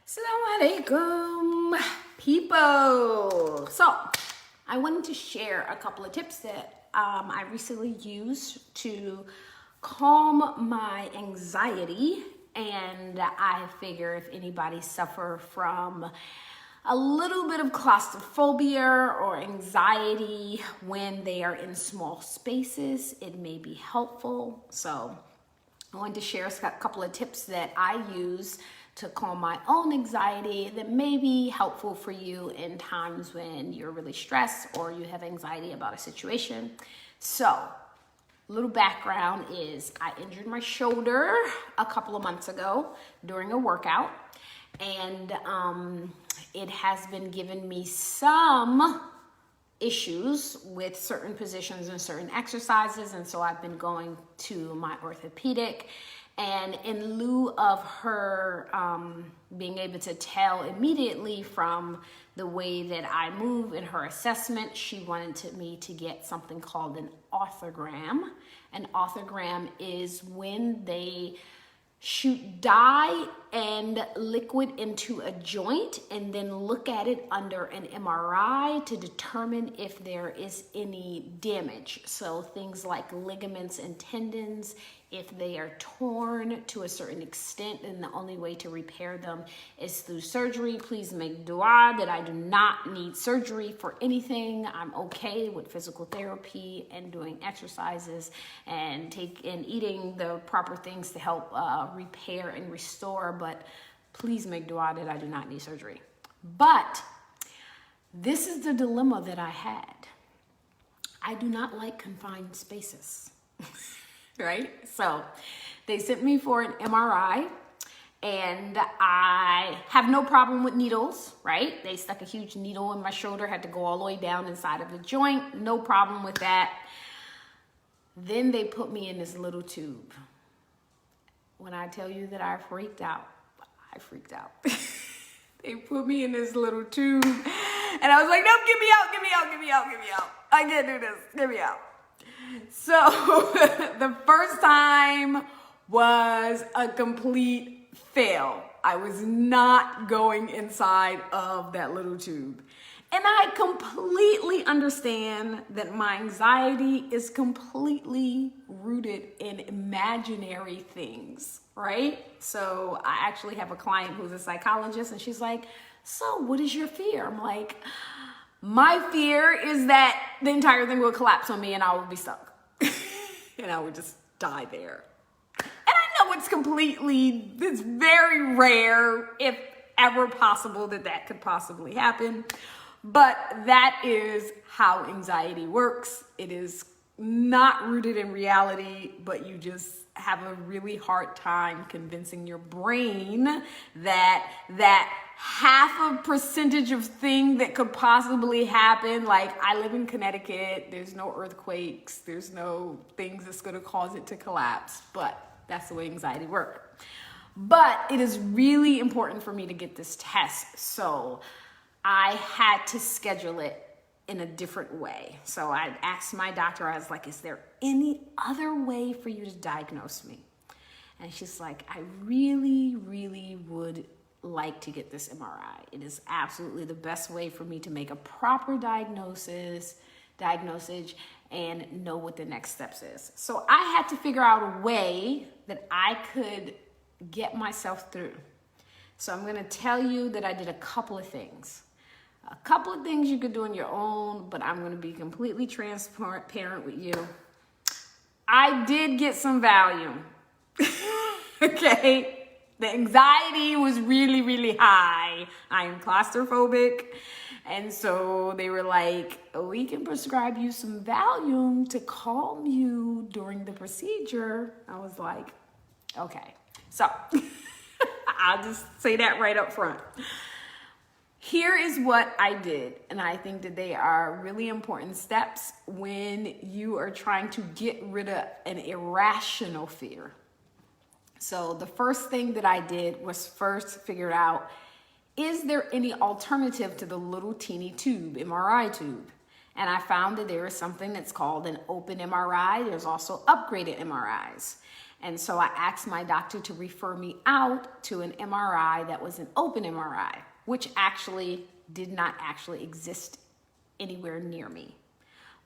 Assalamu alaikum, people. So, I wanted to share a couple of tips that I recently used to calm my anxiety. And I figure if anybody suffer from a little bit of claustrophobia or anxiety when they are in small spaces, it may be helpful. So I wanted to share a couple of tips that I use to calm my own anxiety that may be helpful for you in times when you're really stressed or you have anxiety about a situation. So, a little background is I injured my shoulder a couple of months ago during a workout, and it has been giving me some issues with certain positions and certain exercises, and so I've been going to my orthopedic. And in lieu of her being able to tell immediately from the way that I move in her assessment, she wanted me to get something called an orthogram. An orthogram is when they shoot dye and liquid into a joint and then look at it under an MRI to determine if there is any damage. So things like ligaments and tendons, if they are torn to a certain extent, then the only way to repair them is through surgery. Please make dua that I do not need surgery for anything. I'm okay with physical therapy and doing exercises and eating the proper things to help repair and restore, but please make dua that I do not need surgery. But this is the dilemma that I had. I do not like confined spaces. Right? So they sent me for an MRI, and I have no problem with needles, right? They stuck a huge needle in my shoulder, had to go all the way down inside of the joint. No problem with that. Then they put me in this little tube. When I tell you that I freaked out. They put me in this little tube, and I was like, nope, get me out. I can't do this, get me out. So the first time was a complete fail. I was not going inside of that little tube. And I completely understand that my anxiety is completely rooted in imaginary things, right? So I actually have a client who's a psychologist, and she's like, so what is your fear? I'm like, my fear is that the entire thing will collapse on me and I will be stuck. And I would just die there. And I know it's very rare, if ever possible, that could possibly happen. But that is how anxiety works. It is not rooted in reality, but you just have a really hard time convincing your brain that half a percentage of thing that could possibly happen, like I live in Connecticut, there's no earthquakes, there's no things that's going to cause it to collapse, but that's the way anxiety works. But it is really important for me to get this test, so I had to schedule it in a different way. So I asked my doctor, I was like, is there any other way for you to diagnose me? And she's like, I really, really would like to get this MRI. It is absolutely the best way for me to make a proper diagnosis and know what the next steps is. So I had to figure out a way that I could get myself through. So I'm going to tell you that I did a couple of things. A couple of things you could do on your own, but I'm going to be completely transparent with you. I did get some Valium. Okay? The anxiety was really, really high. I am claustrophobic. And so they were like, we can prescribe you some Valium to calm you during the procedure. I was like, okay. So I'll just say that right up front. Here is what I did, and I think that they are really important steps when you are trying to get rid of an irrational fear. So the first thing that I did was first figure out, is there any alternative to the little teeny tube, MRI tube? And I found that there is something that's called an open MRI. There's also upgraded MRIs. And so I asked my doctor to refer me out to an MRI that was an open MRI, which actually did not actually exist anywhere near me.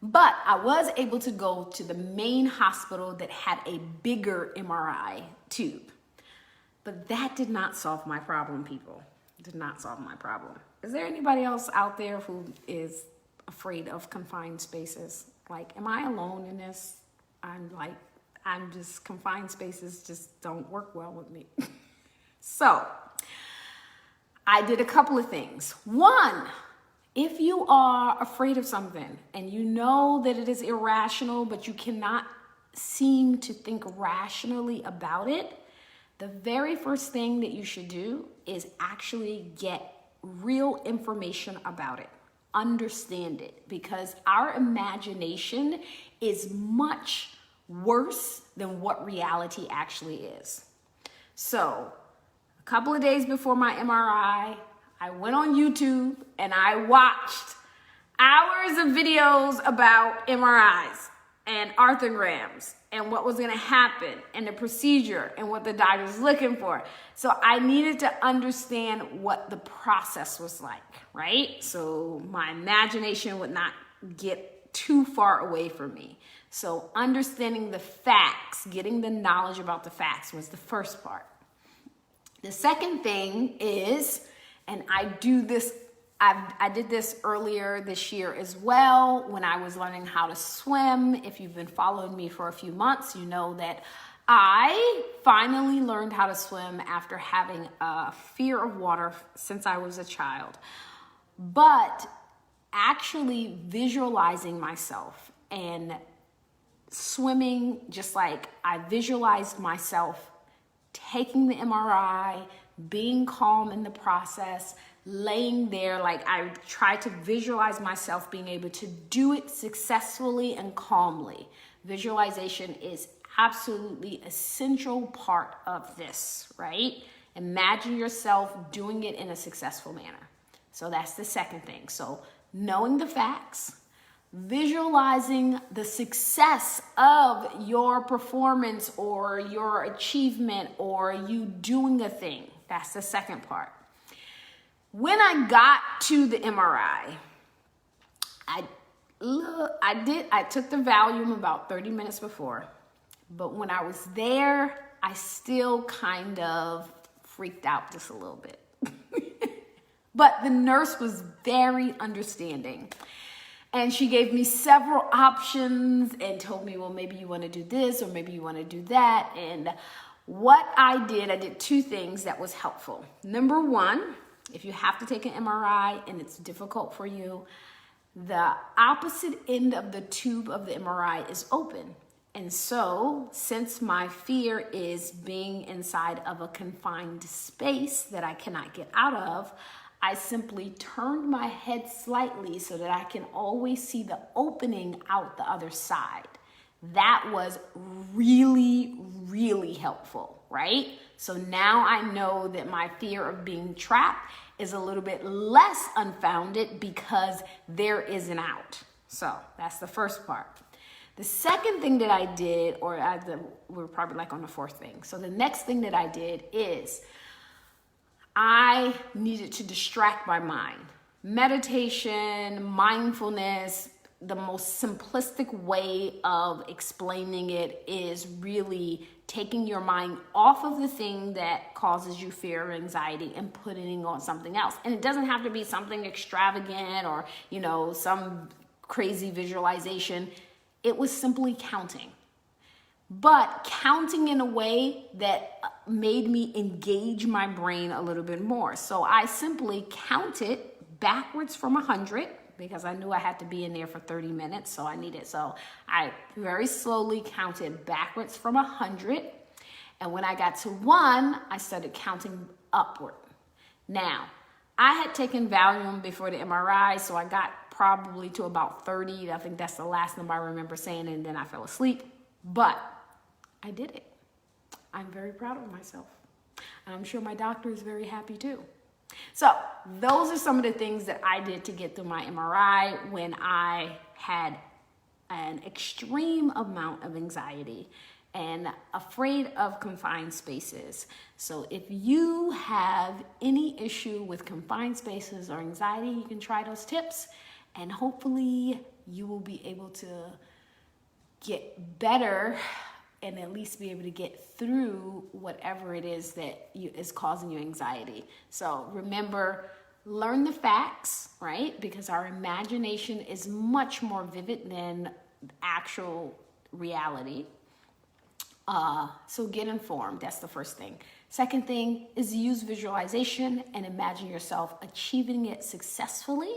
But I was able to go to the main hospital that had a bigger MRI tube. But that did not solve my problem, people. It did not solve my problem. Is there anybody else out there who is afraid of confined spaces? Like, am I alone in this? I'm just, confined spaces just don't work well with me. So, I did a couple of things. One, if you are afraid of something and you know that it is irrational, but you cannot seem to think rationally about it, the very first thing that you should do is actually get real information about it. Understand it, because our imagination is much worse than what reality actually is. So, a couple of days before my MRI, I went on YouTube and I watched hours of videos about MRIs and arthrograms and what was going to happen and the procedure and what the doctor was looking for. So I needed to understand what the process was like, right? So my imagination would not get too far away from me. So understanding the facts, getting the knowledge about the facts was the first part. The second thing is, and I did this earlier this year as well when I was learning how to swim. If you've been following me for a few months, you know that I finally learned how to swim after having a fear of water since I was a child. But actually visualizing myself and swimming, just like I visualized myself taking the MRI, being calm in the process, laying there, like I tried to visualize myself being able to do it successfully and calmly. Visualization is absolutely essential part of this, right? Imagine yourself doing it in a successful manner. So that's the second thing. So knowing the facts, visualizing the success of your performance or your achievement or you doing a thing. That's the second part. When I got to the MRI, I took the Valium about 30 minutes before, but when I was there, I still kind of freaked out just a little bit. But the nurse was very understanding. And she gave me several options and told me, well, maybe you want to do this or maybe you want to do that. And what I did two things that was helpful. Number one, if you have to take an MRI and it's difficult for you, the opposite end of the tube of the MRI is open. And so, since my fear is being inside of a confined space that I cannot get out of, I simply turned my head slightly so that I can always see the opening out the other side. That was really, really helpful, right? So now I know that my fear of being trapped is a little bit less unfounded because there is an out. So that's the first part. The second thing that I did, we're probably like on the fourth thing. So the next thing that I did is I needed to distract my mind. Meditation, mindfulness, the most simplistic way of explaining it is really taking your mind off of the thing that causes you fear or anxiety and putting it on something else. And it doesn't have to be something extravagant or, some crazy visualization. It was simply counting. But counting in a way that made me engage my brain a little bit more. So I simply counted backwards from 100 because I knew I had to be in there for 30 minutes. So I very slowly counted backwards from 100. And when I got to 1, I started counting upward. Now, I had taken Valium before the MRI, so I got probably to about 30. I think that's the last number I remember saying, and then I fell asleep. But I did it. I'm very proud of myself. And I'm sure my doctor is very happy too. So those are some of the things that I did to get through my MRI when I had an extreme amount of anxiety. and afraid of confined spaces. So if you have any issue with confined spaces or anxiety, you can try those tips, and hopefully you will be able to get better and at least be able to get through whatever it is that is causing you anxiety. So remember, learn the facts, right? Because our imagination is much more vivid than actual reality. So get informed. That's the first thing. Second thing is use visualization and imagine yourself achieving it successfully.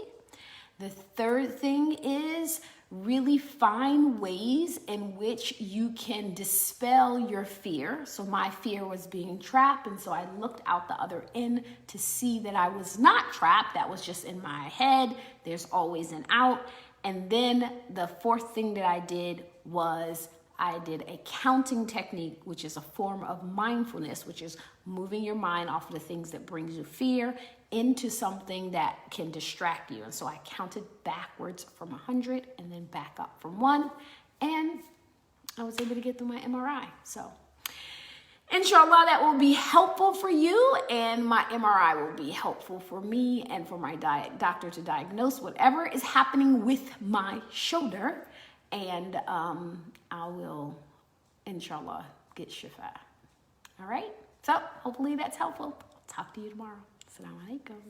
The third thing is really find ways in which you can dispel your fear. So my fear was being trapped, and so I looked out the other end to see that I was not trapped. That was just in my head. There's always an out. And then the fourth thing that I did was I did a counting technique, which is a form of mindfulness, which is moving your mind off of the things that brings you fear into something that can distract you. And so I counted backwards from 100 and then back up from 1, and I was able to get through my MRI. So inshallah, that will be helpful for you, and my MRI will be helpful for me and for my doctor to diagnose whatever is happening with my shoulder, and I will, inshallah, get shifa. All right? So hopefully that's helpful. Talk to you tomorrow. Assalamu alaikum.